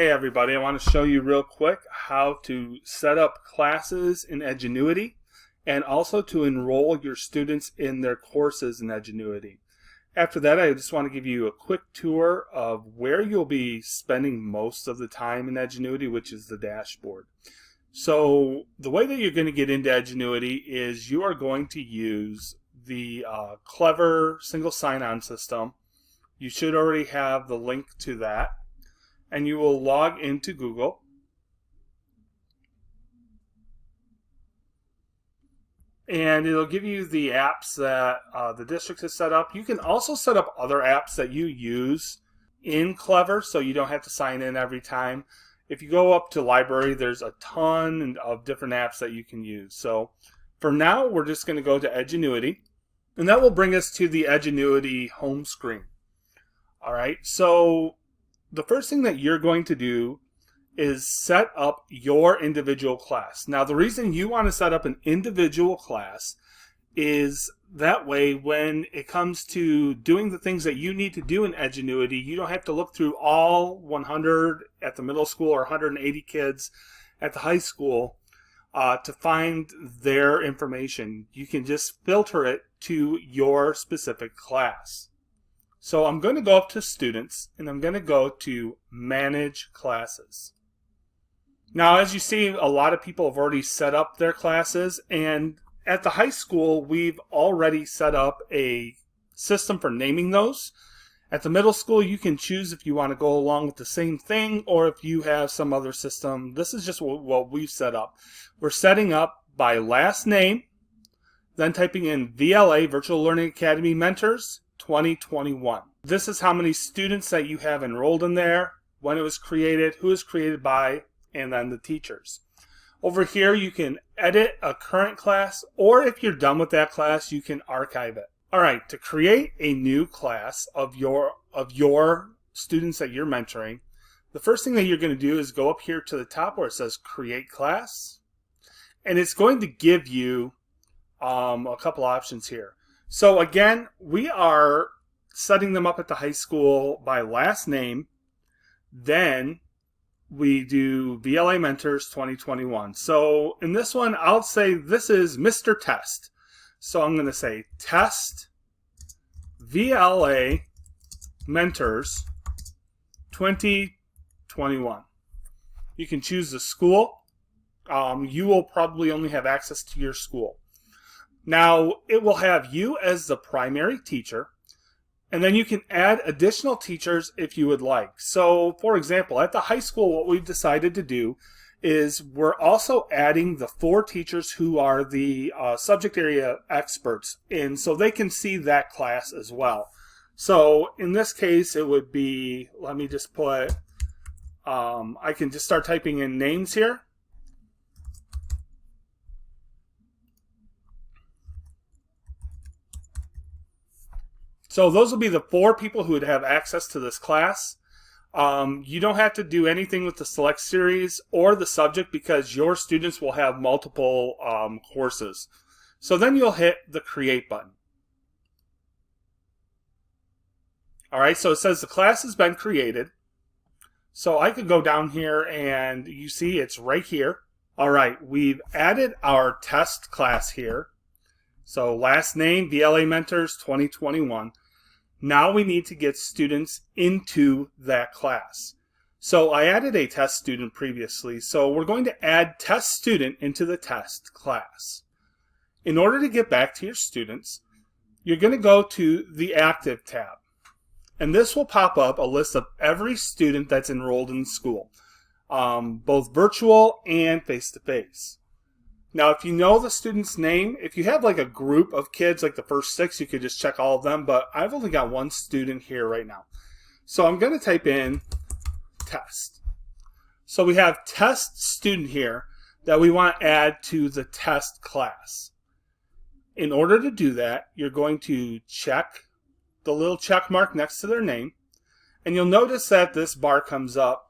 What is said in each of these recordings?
Hey everybody, I want to show you real quick how to set up classes in Edgenuity and also to enroll your students in their courses in Edgenuity. After that, I just want to give you a quick tour of where you'll be spending most of the time in Edgenuity, which is the dashboard. So the way that you're going to get into Edgenuity is you are going to use the Clever single sign-on system. You should already have the link to that. And you will log into Google. And it'll give you the apps that the district has set up. You can also set up other apps that you use in Clever, so you don't have to sign in every time. If you go up to library, there's a ton of different apps that you can use. So for now, we're just going to go to Edgenuity, and that will bring us to the Edgenuity home screen. All right, so the first thing that you're going to do is set up your individual class. Now, the reason you want to set up an individual class is that way when it comes to doing the things that you need to do in Edgenuity, you don't have to look through all 100 at the middle school or 180 kids at the high school to find their information. You can just filter it to your specific class. So I'm going to go up to Students, and I'm going to go to Manage Classes. Now, as you see, a lot of people have already set up their classes, and at the high school, we've already set up a system for naming those. At the middle school, you can choose if you want to go along with the same thing or if you have some other system. This is just what we've set up. We're setting up by last name, then typing in VLA, Virtual Learning Academy Mentors, 2021. This is how many students that you have enrolled in there, when it was created, who it was created by, and then the teachers. Over here you can edit a current class, or if you're done with that class, you can archive it. Alright, to create a new class of your students that you're mentoring, the first thing that you're going to do is go up here to the top where it says Create Class, and it's going to give you a couple options here. So again, we are setting them up at the high school by last name. Then we do VLA Mentors 2021. So in this one, I'll say this is Mr. Test. So I'm going to say Test VLA Mentors 2021. You can choose the school. You will probably only have access to your school. Now, it will have you as the primary teacher, and then you can add additional teachers if you would like. So, for example, at the high school, what we've decided to do is we're also adding the 4 teachers who are the subject area experts, and so they can see that class as well. So, in this case, it would be, let me just put, I can just start typing in names here. So those will be the 4 people who would have access to this class. You don't have to do anything with the select series or the subject because your students will have multiple courses. So then you'll hit the Create button. Alright, so it says the class has been created. So I could go down here and you see it's right here. Alright, we've added our test class here. So last name, VLA Mentors 2021. Now we need to get students into that class. So I added a test student previously, so we're going to add test student into the test class. In order to get back to your students, you're going to go to the Active tab. And this will pop up a list of every student that's enrolled in school, both virtual and face-to-face. Now, if you know the student's name, if you have like a group of kids, like the first 6, you could just check all of them, but I've only got 1 student here right now. So I'm going to type in test. So we have test student here that we want to add to the test class. In order to do that, you're going to check the little check mark next to their name, and you'll notice that this bar comes up.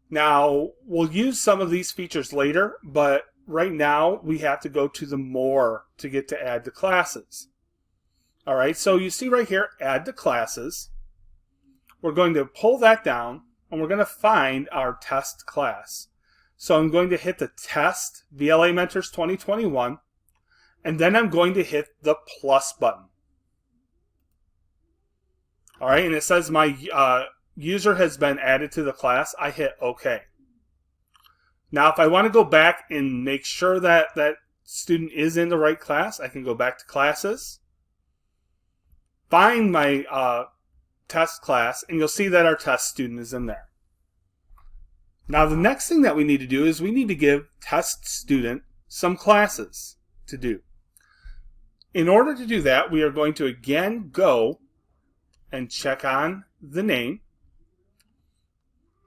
Now, we'll use some of these features later, but right now we have to go to the More to get to add to classes. Alright, so you see right here, add to classes. We're going to pull that down. and we're going to find our test class. So I'm going to hit the Test VLA Mentors 2021, and then I'm going to hit the plus button. All right, and it says my user has been added to the class. I hit OK. Now, if I want to go back and make sure that that student is in the right class, I can go back to Classes, find my test class, and you'll see that our test student is in there. Now, the next thing that we need to do is we need to give test student some classes to do. In order to do that, we are going to again go and check on the name.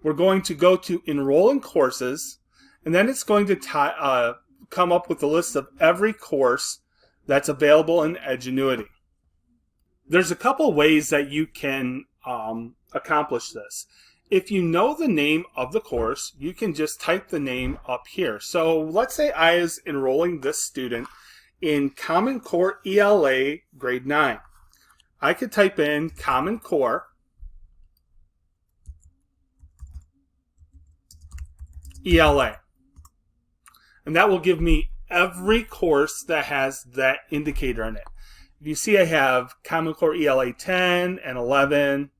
We're going to go to Enroll in Courses, and then it's going to come up with a list of every course that's available in Edgenuity. There's a couple ways that you can accomplish this. If you know the name of the course, you can just type the name up here. So let's say I was enrolling this student in Common Core ELA Grade 9. I could type in Common Core ELA, and that will give me every course that has that indicator in it. You see I have Common Core ELA 10 and 11,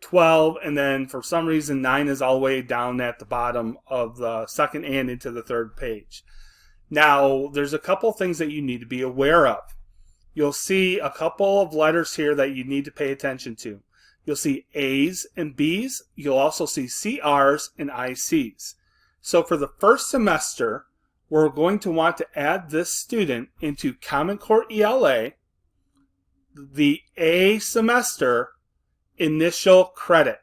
12, and then for some reason 9 is all the way down at the bottom of the second and into the third page. Now, there's a couple things that you need to be aware of. You'll see a couple of letters here that you need to pay attention to. You'll see A's and B's. You'll also see CR's and IC's. So for the first semester, we're going to want to add this student into Common Core ELA, the A semester initial credit.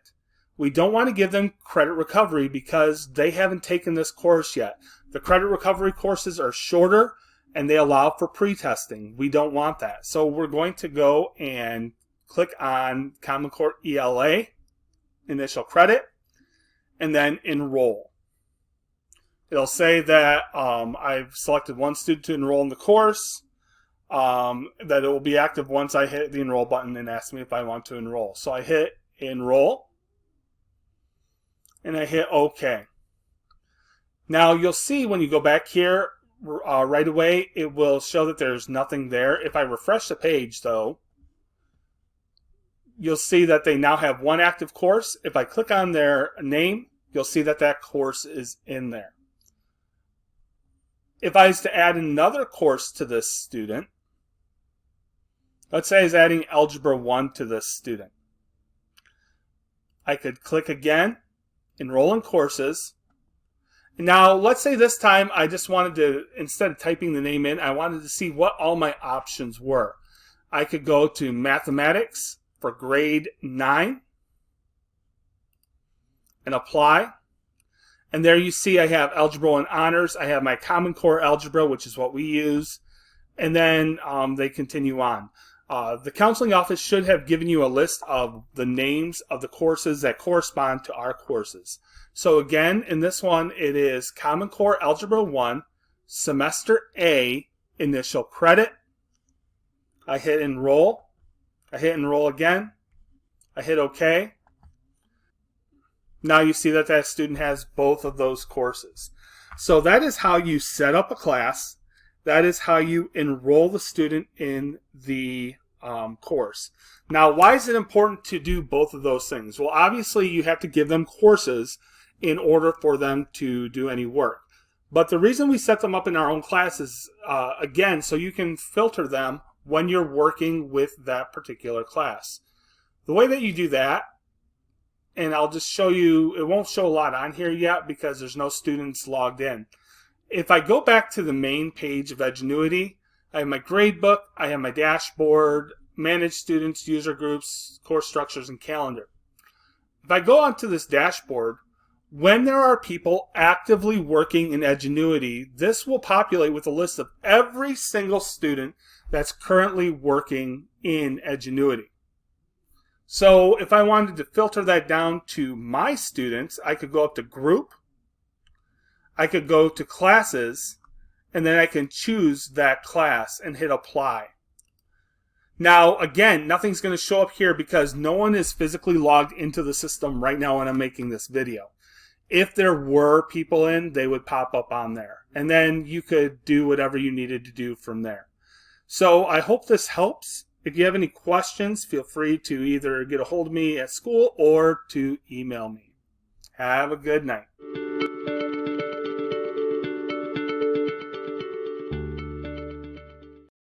We don't want to give them credit recovery because they haven't taken this course yet. The credit recovery courses are shorter and they allow for pre-testing. We don't want that. So we're going to go and click on Common Core ELA, initial credit, and then enroll. It'll say that I've selected one student to enroll in the course, that it will be active once I hit the enroll button and ask me if I want to enroll. So I hit enroll, and I hit OK. Now you'll see when you go back here right away, it will show that there's nothing there. If I refresh the page though, you'll see that they now have one active course. If I click on their name, you'll see that that course is in there. If I was to add another course to this student, let's say I was adding Algebra 1 to this student, I could click again, enroll in courses. Now, let's say this time I just wanted to, instead of typing the name in, I wanted to see what all my options were. I could go to Mathematics for grade 9 and apply. And there you see I have Algebra 1 Honors. I have my Common Core Algebra, which is what we use. And then they continue on. The counseling office should have given you a list of the names of the courses that correspond to our courses. So again, in this one, it is Common Core Algebra 1, Semester A, Initial Credit. I hit Enroll. I hit Enroll again. I hit OK. Now you see that that student has both of those courses. So that is how you set up a class. That is how you enroll the student in the course. Now, why is it important to do both of those things? Well, obviously you have to give them courses in order for them to do any work. But the reason we set them up in our own class is, again, so you can filter them when you're working with that particular class. The way that you do that, and I'll just show you, it won't show a lot on here yet because there's no students logged in. If I go back to the main page of Edgenuity, I have my gradebook, I have my dashboard, manage students, user groups, course structures, and calendar. If I go onto this dashboard, when there are people actively working in Edgenuity, this will populate with a list of every single student that's currently working in Edgenuity. So if I wanted to filter that down to my students, I could go up to Group, I could go to Classes, and then I can choose that class and hit Apply. Now, again, nothing's going to show up here because no one is physically logged into the system right now when I'm making this video. If there were people in, they would pop up on there. And then you could do whatever you needed to do from there. So I hope this helps. If you have any questions, feel free to either get a hold of me at school or to email me. Have a good night.